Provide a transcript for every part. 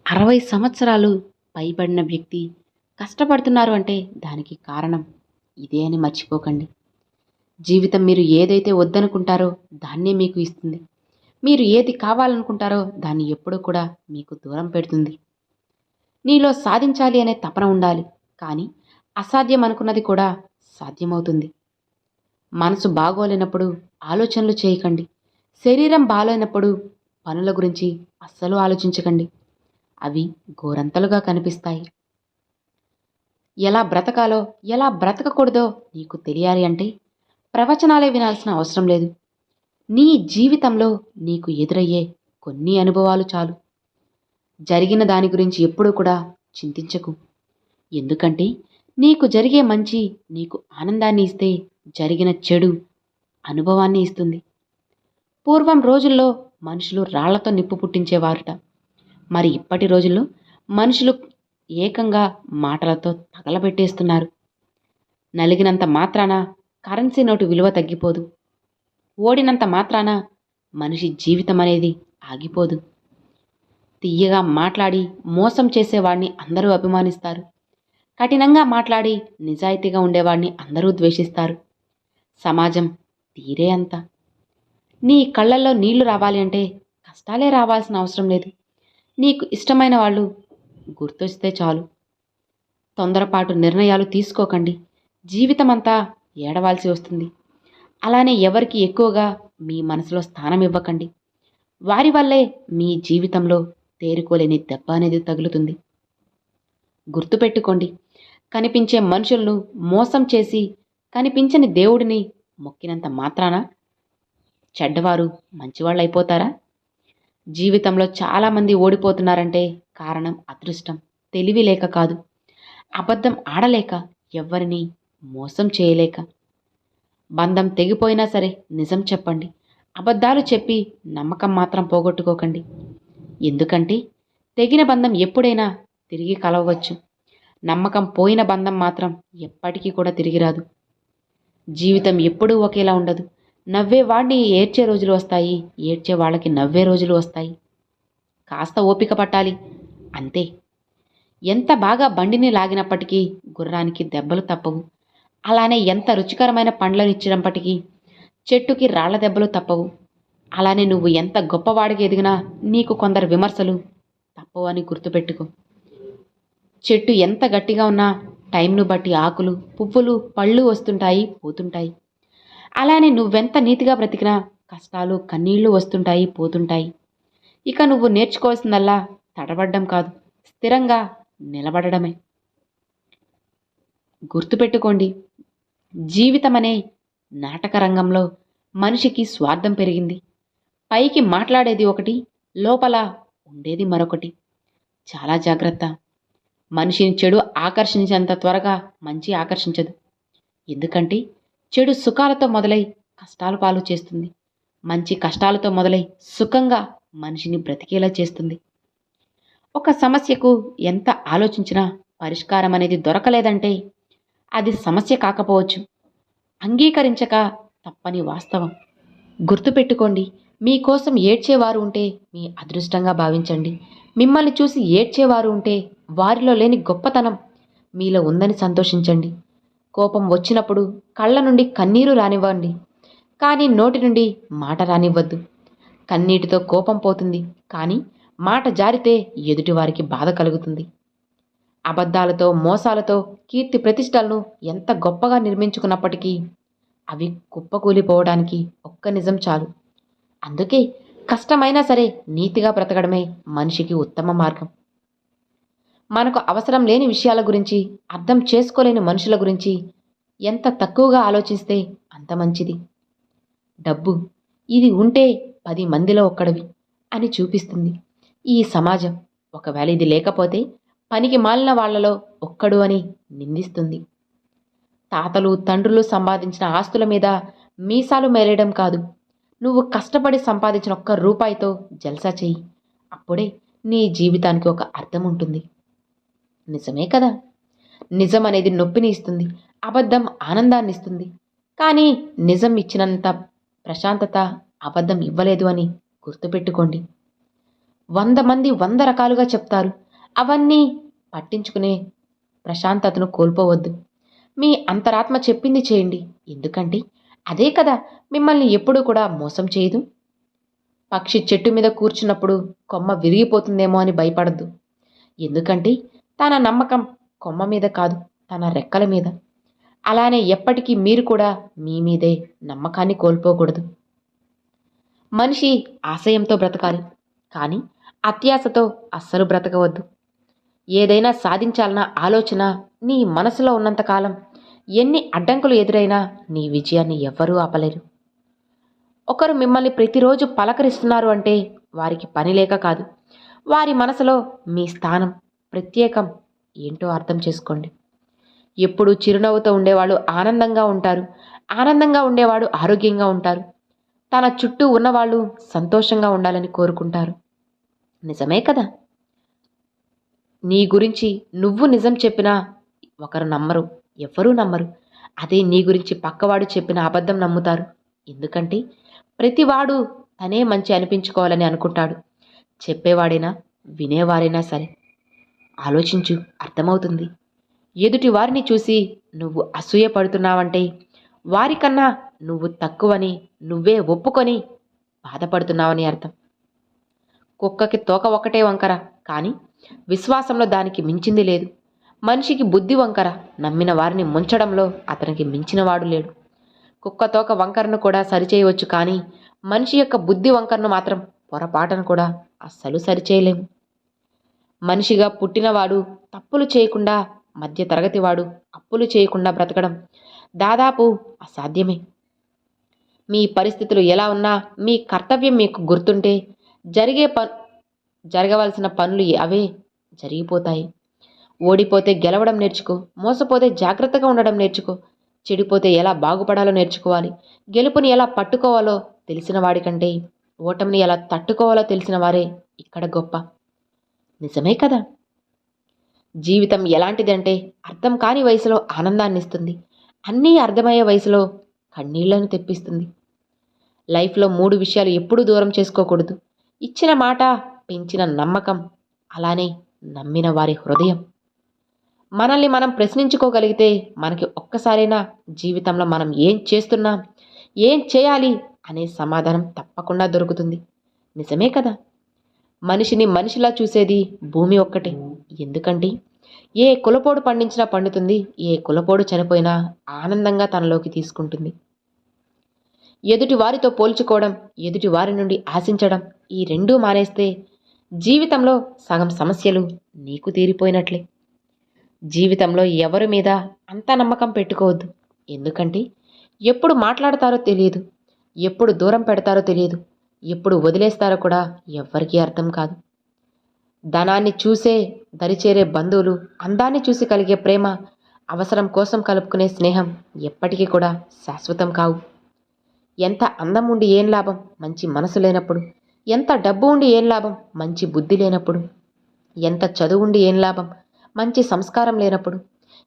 60 సంవత్సరాలు పైబడిన వ్యక్తి కష్టపడుతున్నారు అంటే దానికి కారణం ఇదే అని మర్చిపోకండి. జీవితం మీరు ఏదైతే వద్దనుకుంటారో దాన్నే మీకు ఇస్తుంది. మీరు ఏది కావాలనుకుంటారో దాన్ని ఎప్పుడూ కూడా మీకు దూరం పెడుతుంది. నీలో సాధించాలి అనే తపన ఉండాలి. కానీ అసాధ్యం అనుకున్నది కూడా సాధ్యమవుతుంది. మనసు బాగోలేనప్పుడు ఆలోచనలు చేయకండి. శరీరం బాగోలేనప్పుడు పనుల గురించి అస్సలు ఆలోచించకండి. అవి గోరంతలుగా కనిపిస్తాయి. ఎలా బ్రతకాలో, ఎలా బ్రతకకూడదో నీకు తెలియాలి అంటే ప్రవచనాలే వినాల్సిన అవసరం లేదు. నీ జీవితంలో నీకు ఎదురయ్యే కొన్ని అనుభవాలు చాలు. జరిగిన దాని గురించి ఎప్పుడూ కూడా చింతించకు. ఎందుకంటే నీకు జరిగే మంచి నీకు ఆనందాన్ని ఇస్తే, జరిగిన చెడు అనుభవాన్ని ఇస్తుంది. పూర్వం రోజుల్లో మనుషులు రాళ్లతో నిప్పు పుట్టించేవారుట. మరి ఇప్పటి రోజుల్లో మనుషులు ఏకంగా మాటలతో తగలబెట్టేస్తున్నారు. నలిగినంత మాత్రాన కరెన్సీ నోటు విలువ తగ్గిపోదు. ఓడినంత మాత్రాన మనిషి జీవితం అనేది ఆగిపోదు. తియ్యగా మాట్లాడి మోసం చేసేవాడిని అందరూ అభిమానిస్తారు. కఠినంగా మాట్లాడి నిజాయితీగా ఉండేవాడిని అందరూ ద్వేషిస్తారు. సమాజం తీరే అంత. నీ కళ్ళల్లో నీళ్లు రావాలి అంటే కష్టాలే రావాల్సిన అవసరం లేదు. నీకు ఇష్టమైన వాళ్ళు గుర్తొస్తే చాలు. తొందరపాటు నిర్ణయాలు తీసుకోకండి. జీవితమంతా ఏడవాల్సి వస్తుంది. అలానే ఎవరికి ఎక్కువగా మీ మనసులో స్థానం ఇవ్వకండి. వారి వల్లే మీ జీవితంలో తేరుకోలేని దెబ్బ అనేది తగులుతుంది. గుర్తుపెట్టుకోండి, కనిపించే మనుషులను మోసం చేసి కనిపించని దేవుడిని మొక్కినంత మాత్రాన చెడ్డవారు మంచివాళ్ళు అయిపోతారా? జీవితంలో చాలామంది ఓడిపోతున్నారంటే కారణం అదృష్టం, తెలివి లేక కాదు. అబద్ధం ఆడలేక, ఎవ్వరిని మోసం చేయలేక. బంధం తెగిపోయినా సరే నిజం చెప్పండి. అబద్ధాలు చెప్పి నమ్మకం మాత్రం పోగొట్టుకోకండి. ఎందుకంటే తెగిన బంధం ఎప్పుడైనా తిరిగి కలవవచ్చు. నమ్మకం పోయిన బంధం మాత్రం ఎప్పటికీ కూడా తిరిగి రాదు. జీవితం ఎప్పుడూ ఒకేలా ఉండదు. నవ్వేవాడిని ఏడ్చే రోజులు వస్తాయి, ఏడ్చే వాళ్ళకి నవ్వే రోజులు వస్తాయి. కాస్త ఓపిక పట్టాలి అంతే. ఎంత బాగా బండిని లాగినప్పటికీ గుర్రానికి దెబ్బలు తప్పవు. అలానే ఎంత రుచికరమైన పండ్లను ఇచ్చినప్పటికీ చెట్టుకి రాళ్ల దెబ్బలు తప్పవు. అలానే నువ్వు ఎంత గొప్పవాడికి ఎదిగినా నీకు కొందరు విమర్శలు తప్పవు అని గుర్తుపెట్టుకో. చెట్టు ఎంత గట్టిగా ఉన్నా టైంను బట్టి ఆకులు, పువ్వులు, పళ్ళు వస్తుంటాయి, పోతుంటాయి. అలానే నువ్వెంత నీతిగా బ్రతికినా కష్టాలు, కన్నీళ్లు వస్తుంటాయి, పోతుంటాయి. ఇక నువ్వు నేర్చుకోవాల్సిందల్లా తడబడ్డం కాదు, స్థిరంగా నిలబడడమే. గుర్తుపెట్టుకోండి, జీవితం అనే నాటక రంగంలో మనిషికి స్వార్థం పెరిగింది. పైకి మాట్లాడేది ఒకటి, లోపల ఉండేది మరొకటి. చాలా జాగ్రత్త. మనిషిని చెడు ఆకర్షించేంత త్వరగా మంచి ఆకర్షించదు. ఎందుకంటే చెడు సుఖాలతో మొదలై కష్టాలు పాలు చేస్తుంది. మంచి కష్టాలతో మొదలై సుఖంగా మనిషిని బ్రతికేలా చేస్తుంది. ఒక సమస్యకు ఎంత ఆలోచించినా పరిష్కారం అనేది దొరకలేదంటే అది సమస్య కాకపోవచ్చు, అంగీకరించక తప్పని వాస్తవం. గుర్తుపెట్టుకోండి, మీకోసం ఏడ్చేవారు ఉంటే మీ అదృష్టంగా భావించండి. మిమ్మల్ని చూసి ఏడ్చేవారు ఉంటే వారిలో లేని గొప్పతనం మీలో ఉందని సంతోషించండి. కోపం వచ్చినప్పుడు కళ్ళ నుండి కన్నీరు రానివ్వండి, కానీ నోటి నుండి మాట రానివ్వద్దు. కన్నీటితో కోపం పోతుంది, కానీ మాట జారితే ఎదుటివారికి బాధ కలుగుతుంది. అబద్ధాలతో, మోసాలతో కీర్తి ప్రతిష్టలను ఎంత గొప్పగా నిర్మించుకున్నప్పటికీ అవి కుప్పకూలిపోవడానికి ఒక్క నిజం చాలు. అందుకే కష్టమైనా సరే నీతిగా బ్రతకడమే మనిషికి ఉత్తమ మార్గం. మనకు అవసరం లేని విషయాల గురించి, అర్థం చేసుకోలేని మనుషుల గురించి ఎంత తక్కువగా ఆలోచిస్తే అంత మంచిది. డబ్బు ఇది ఉంటే 10 మందిలో ఒక్కడివి అని చూపిస్తుంది ఈ సమాజం. ఒకవేళ ఇది లేకపోతే పనికి మాలిన వాళ్లలో ఒక్కడు అని నిందిస్తుంది. తాతలు, తండ్రులు సంపాదించిన ఆస్తుల మీద మీసాలు మేలేయడం కాదు, నువ్వు కష్టపడి సంపాదించిన ఒక్క రూపాయితో జల్సా చెయ్యి. అప్పుడే నీ జీవితానికి ఒక అర్థం ఉంటుంది. నిజమే కదా? నిజం అనేది నొప్పిని ఇస్తుంది, అబద్ధం ఆనందాన్ని ఇస్తుంది. కానీ నిజం ఇచ్చినంత ప్రశాంతత అబద్ధం ఇవ్వలేదు అని గుర్తుపెట్టుకోండి. 100 మంది 100 రకాలుగా చెప్తారు. అవన్నీ పట్టించుకునే ప్రశాంతతను కోల్పోవద్దు. మీ అంతరాత్మ చెప్పింది చేయండి. ఎందుకంటే అదే కదా మిమ్మల్ని ఎప్పుడూ కూడా మోసం చేయదు. పక్షి చెట్టు మీద కూర్చున్నప్పుడు కొమ్మ విరిగిపోతుందేమో అని భయపడద్దు. ఎందుకంటే తన నమ్మకం కొమ్మ మీద కాదు, తన రెక్కల మీద. అలానే ఎప్పటికీ మీరు కూడా మీ మీదే నమ్మకాన్ని కోల్పోకూడదు. మనిషి ఆశయంతో బ్రతకాలి, కానీ అత్యాశతో అస్సలు బ్రతకవద్దు. ఏదైనా సాధించాలన్న ఆలోచన నీ మనసులో ఉన్నంతకాలం ఎన్ని అడ్డంకులు ఎదురైనా నీ విజయాన్ని ఎవ్వరూ ఆపలేరు. ఒకరు మిమ్మల్ని ప్రతిరోజు పలకరిస్తున్నారు అంటే వారికి పని లేక కాదు. వారి మనసులో మీ స్థానం ప్రత్యేకం ఏంటో అర్థం చేసుకోండి. ఎప్పుడు చిరునవ్వుతో ఉండేవాళ్ళు ఆనందంగా ఉంటారు. ఆనందంగా ఉండేవాడు ఆరోగ్యంగా ఉంటారు. తన చుట్టూ ఉన్నవాళ్ళు సంతోషంగా ఉండాలని కోరుకుంటారు. నిజమే కదా? నీ గురించి నువ్వు నిజం చెప్పినా ఒకరు నమ్మరు, ఎవ్వరూ నమ్మరు. అదే నీ గురించి పక్కవాడు చెప్పిన అబద్ధం నమ్ముతారు. ఎందుకంటే ప్రతివాడు తనే మంచి అనిపించుకోవాలని అనుకుంటాడు. చెప్పేవాడైనా వినేవారైనా సరే. ఆలోచించు, అర్థమవుతుంది. ఎదుటి వారిని చూసి నువ్వు అసూయ పడుతున్నావంటే వారికన్నా నువ్వు తక్కువని నువ్వే ఒప్పుకొని బాధపడుతున్నావని అర్థం. కుక్కకి తోక ఒక్కటే వంకర, కానీ విశ్వాసంలో దానికి మించింది లేదు. మనిషికి బుద్ధి వంకర, నమ్మిన వారిని ముంచడంలో అతనికి మించినవాడు లేడు. కుక్క తోక వంకరను కూడా సరిచేయవచ్చు, కానీ మనిషి యొక్క బుద్ధి వంకరను మాత్రం పొరపాటును కూడా అస్సలు సరిచేయలేము. మనిషిగా పుట్టినవాడు తప్పులు చేయకుండా, మధ్య తరగతివాడు అప్పులు చేయకుండా బ్రతకడం దాదాపు అసాధ్యమే. మీ పరిస్థితులు ఎలా ఉన్నా మీ కర్తవ్యం మీకు గుర్తుంటే జరగవలసిన పనులు అవే జరిగిపోతాయి. ఓడిపోతే గెలవడం నేర్చుకో, మోసపోతే జాగ్రత్తగా ఉండడం నేర్చుకో, చెడిపోతే ఎలా బాగుపడాలో నేర్చుకోవాలి. గెలుపుని ఎలా పట్టుకోవాలో తెలిసిన వాడికంటే ఓటమిని ఎలా తట్టుకోవాలో తెలిసిన వారే ఇక్కడ గొప్ప. నిజమే కదా? జీవితం ఎలాంటిదంటే అర్థం కాని వయసులో ఆనందాన్ని ఇస్తుంది, అన్నీ అర్థమయ్యే వయసులో కన్నీళ్లను తెప్పిస్తుంది. లైఫ్లో 3 విషయాలు ఎప్పుడూ దూరం చేసుకోకూడదు: ఇచ్చిన మాట, పెంచిన నమ్మకం, అలానే నమ్మిన వారి హృదయం. మనల్ని మనం ప్రశ్నించుకోగలిగితే మనకి ఒక్కసారైనా జీవితంలో మనం ఏం చేస్తున్నాం, ఏం చేయాలి అనే సమాధానం తప్పకుండా దొరుకుతుంది. నిజమే కదా? మనిషిని మనిషిలా చూసేది భూమి ఒక్కటే. ఎందుకంటే ఏ కులపోడు పండించినా పండుతుంది, ఏ కులపోడు చనిపోయినా ఆనందంగా తనలోకి తీసుకుంటుంది. ఎదుటి వారితో పోల్చుకోవడం, ఎదుటి వారి నుండి ఆశించడం, ఈ రెండూ మానేస్తే జీవితంలో సగం సమస్యలు నీకు తీరిపోయినట్లే. జీవితంలో ఎవరి మీద అంత నమ్మకం పెట్టుకోవద్దు. ఎందుకంటే ఎప్పుడు మాట్లాడతారో తెలియదు, ఎప్పుడు దూరం పెడతారో తెలియదు, ఎప్పుడు వదిలేస్తారో కూడా ఎవ్వరికీ అర్థం కాదు. ధనాన్ని చూసే దరిచేరే బంధువులు, అందాన్ని చూసి కలిగే ప్రేమ, అవసరం కోసం కలుపుకునే స్నేహం ఎప్పటికీ కూడా శాశ్వతం కావు. ఎంత అందం ఉండి ఏం లాభం మంచి మనసు లేనప్పుడు? ఎంత డబ్బు ఉండి ఏం లాభం మంచి బుద్ధి లేనప్పుడు? ఎంత చదువు ఉండి ఏం లాభం మంచి సంస్కారం లేనప్పుడు?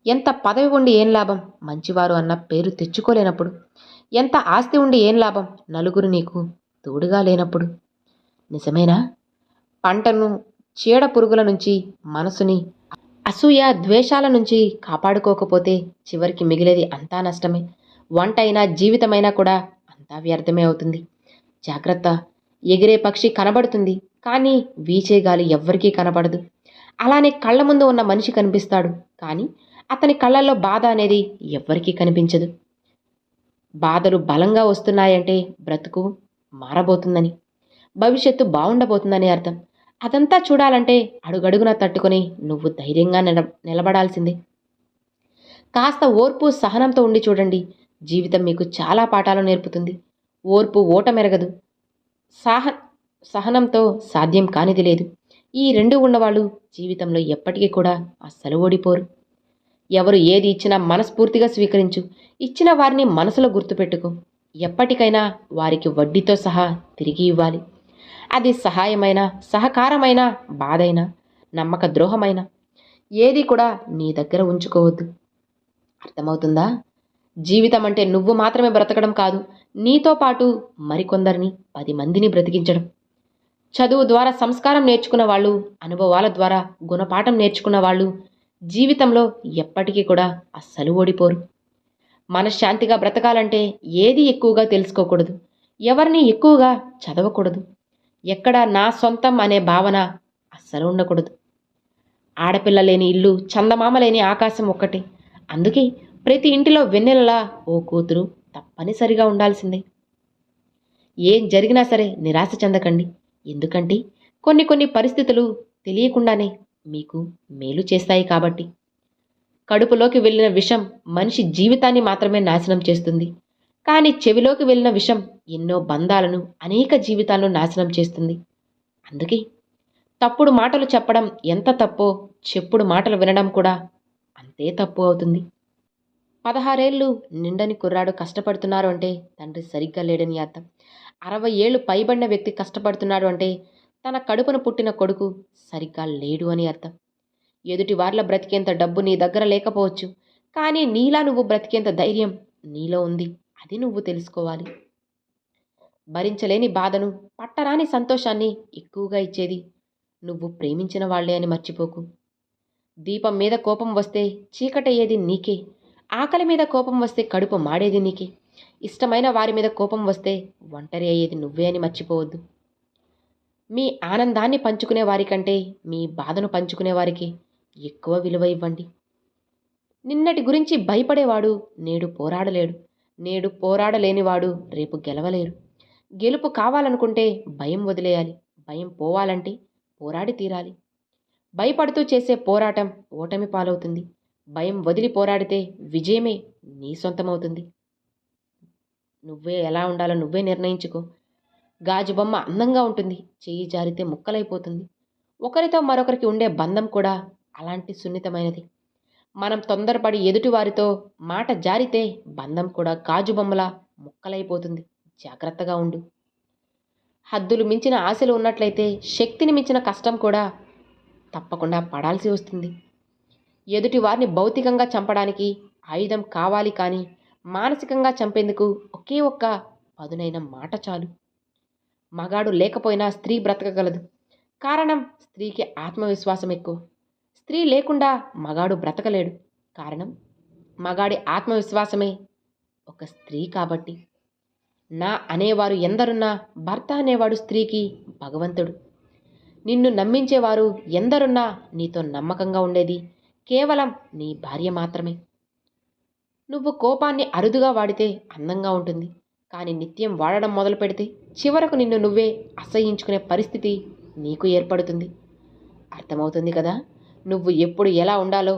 ఎంత పదవి ఉండి ఏం లాభం మంచివారు అన్న పేరు తెచ్చుకోలేనప్పుడు? ఎంత ఆస్తి ఉండి ఏం లాభం నలుగురు నీకు తోడుగా లేనప్పుడు? నిజమేనా? పంటను చీడ పురుగుల నుంచి, మనసుని అసూయ ద్వేషాల నుంచి కాపాడుకోకపోతే చివరికి మిగిలేది అంతా నష్టమే. వంటైనా జీవితమైనా కూడా అంతా వ్యర్థమే అవుతుంది. జాగ్రత్త. ఎగిరే పక్షి కనబడుతుంది, కానీ వీచే గాలి ఎవ్వరికీ కనపడదు. అలానే కళ్ళ ముందు ఉన్న మనిషి కనిపిస్తాడు, కానీ అతని కళ్ళల్లో బాధ అనేది ఎవ్వరికీ కనిపించదు. బాధలు బలంగా వస్తున్నాయంటే బ్రతుకు మారబోతుందని, భవిష్యత్తు బాగుండబోతుందని అర్థం. అదంతా చూడాలంటే అడుగడుగునా తట్టుకొని నువ్వు ధైర్యంగా నిలబడాల్సిందే. కాస్త ఓర్పు సహనంతో ఉండి చూడండి. జీవితం మీకు చాలా పాఠాలు నేర్పుతుంది. ఓర్పు ఓటమెరగదు, సహనంతో సాధ్యం కానిది లేదు. ఈ రెండు ఉన్నవాళ్ళు జీవితంలో ఎప్పటికీ కూడా అస్సలు ఓడిపోరు. ఎవరు ఏది ఇచ్చినా మనస్ఫూర్తిగా స్వీకరించు. ఇచ్చిన వారిని మనసులో గుర్తుపెట్టుకో. ఎప్పటికైనా వారికి వడ్డీతో సహా తిరిగి ఇవ్వాలి. అది సహాయమైన, సహకారమైన, బాధైనా, నమ్మక ద్రోహమైన ఏది కూడా నీ దగ్గర ఉంచుకోవద్దు. అర్థమవుతుందా? జీవితం అంటే నువ్వు మాత్రమే బ్రతకడం కాదు, నీతో పాటు మరికొందరిని 10 మందిని బ్రతికించడం. చదువు ద్వారా సంస్కారం నేర్చుకున్న వాళ్ళు, అనుభవాల ద్వారా గుణపాఠం నేర్చుకున్న వాళ్ళు జీవితంలో ఎప్పటికీ కూడా అస్సలు ఓడిపోరు. మనశ్శాంతిగా బ్రతకాలంటే ఏది ఎక్కువగా తెలుసుకోకూడదు, ఎవరిని ఎక్కువగా చదవకూడదు, ఎక్కడ నా సొంతం అనే భావన అస్సలు ఉండకూడదు. ఆడపిల్ల లేని ఇల్లు, చందమామ లేని ఆకాశం ఒక్కటే. అందుకే ప్రతి ఇంటిలో వెన్నెలలా ఓ కూతురు తప్పనిసరిగా ఉండాల్సిందే. ఏం జరిగినా సరే నిరాశ చెందకండి. ఎందుకంటే కొన్ని పరిస్థితులు తెలియకుండానే మీకు మేలు చేస్తాయి కాబట్టి. కడుపులోకి వెళ్ళిన విషం మనిషి జీవితాన్ని మాత్రమే నాశనం చేస్తుంది. కానీ చెవిలోకి వెళ్ళిన విషం ఎన్నో బంధాలను, అనేక జీవితాలను నాశనం చేస్తుంది. అందుకే తప్పుడు మాటలు చెప్పడం ఎంత తప్పో, చెప్పుడు మాటలు వినడం కూడా అంతే తప్పు అవుతుంది. 16 ఏళ్ళు నిండని కుర్రాడు కష్టపడుతున్నారు అంటే తండ్రి సరిగ్గా లేడని అర్థం. 60 ఏళ్ళు పైబడిన వ్యక్తి కష్టపడుతున్నాడు అంటే తన కడుపున పుట్టిన కొడుకు సరిగ్గా లేడు అని అర్థం. ఎదుటి వార్ల బ్రతికేంత డబ్బు నీ దగ్గర లేకపోవచ్చు, కానీ నీలా నువ్వు బ్రతికేంత ధైర్యం నీలో ఉంది. అది నువ్వు తెలుసుకోవాలి. భరించలేని బాధను, పట్టరాని సంతోషాన్ని ఎక్కువగా ఇచ్చేది నువ్వు ప్రేమించిన వాళ్లే అని మర్చిపోకు. దీపం మీద కోపం వస్తే చీకటయ్యేది నీకే. ఆకలి మీద కోపం వస్తే కడుపు మాడేది నీకే. ఇష్టమైన వారి మీద కోపం వస్తే ఒంటరి అయ్యేది నువ్వే అని మర్చిపోవద్దు. మీ ఆనందాన్ని పంచుకునే వారికంటే మీ బాధను పంచుకునే వారికి ఎక్కువ విలువ ఇవ్వండి. నిన్నటి గురించి భయపడేవాడు నేడు పోరాడలేడు. నేడు పోరాడలేనివాడు రేపు గెలవలేరు. గెలుపు కావాలనుకుంటే భయం వదిలేయాలి. భయం పోవాలంటే పోరాడి తీరాలి. భయపడుతూ చేసే పోరాటం ఓటమి పాలవుతుంది. భయం వదిలి పోరాడితే విజయమే నీ సొంతమవుతుంది. నువ్వే ఎలా ఉండాలో నువ్వే నిర్ణయించుకో. గాజు బొమ్మ అందంగా ఉంటుంది, చెయ్యి జారితే ముక్కలైపోతుంది. ఒకరితో మరొకరికి ఉండే బంధం కూడా అలాంటి సున్నితమైనది. మనం తొందరపడి ఎదుటివారితో మాట జారితే బంధం కూడా గాజు బొమ్మలా ముక్కలైపోతుంది. జాగ్రత్తగా ఉండు. హద్దులు మించిన ఆశలు ఉన్నట్లయితే శక్తిని మించిన కష్టం కూడా తప్పకుండా పడాల్సి వస్తుంది. ఎదుటి వారిని భౌతికంగా చంపడానికి ఆయుధం కావాలి, కానీ మానసికంగా చంపేందుకు ఒకే ఒక్క పదునైన మాట చాలు. మగాడు లేకపోయినా స్త్రీ బ్రతకగలదు. కారణం స్త్రీకి ఆత్మవిశ్వాసం ఎక్కువ. స్త్రీ లేకుండా మగాడు బ్రతకలేడు. కారణం మగాడి ఆత్మవిశ్వాసమే ఒక స్త్రీ కాబట్టి. నా అనేవారు ఎందరున్నా భర్త అనేవాడు స్త్రీకి భగవంతుడు. నిన్ను నమ్మించేవారు ఎందరున్నా నీతో నమ్మకంగా ఉండేది కేవలం నీ భార్య మాత్రమే. నువ్వు కోపాన్ని అరుదుగా వాడితే అందంగా ఉంటుంది, కానీ నిత్యం వాడడం మొదలు పెడితే చివరకు నిన్ను నువ్వే అసహ్యించుకునే పరిస్థితి నీకు ఏర్పడుతుంది. అర్థమవుతుంది కదా? నువ్వు ఎప్పుడు ఎలా ఉండాలో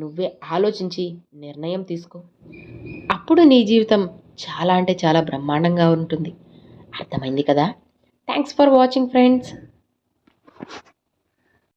నువ్వే ఆలోచించి నిర్ణయం తీసుకో. అప్పుడు నీ జీవితం చాలా అంటే చాలా బ్రహ్మాండంగా ఉంటుంది. అర్థమైంది కదా? Thanks for watching friends.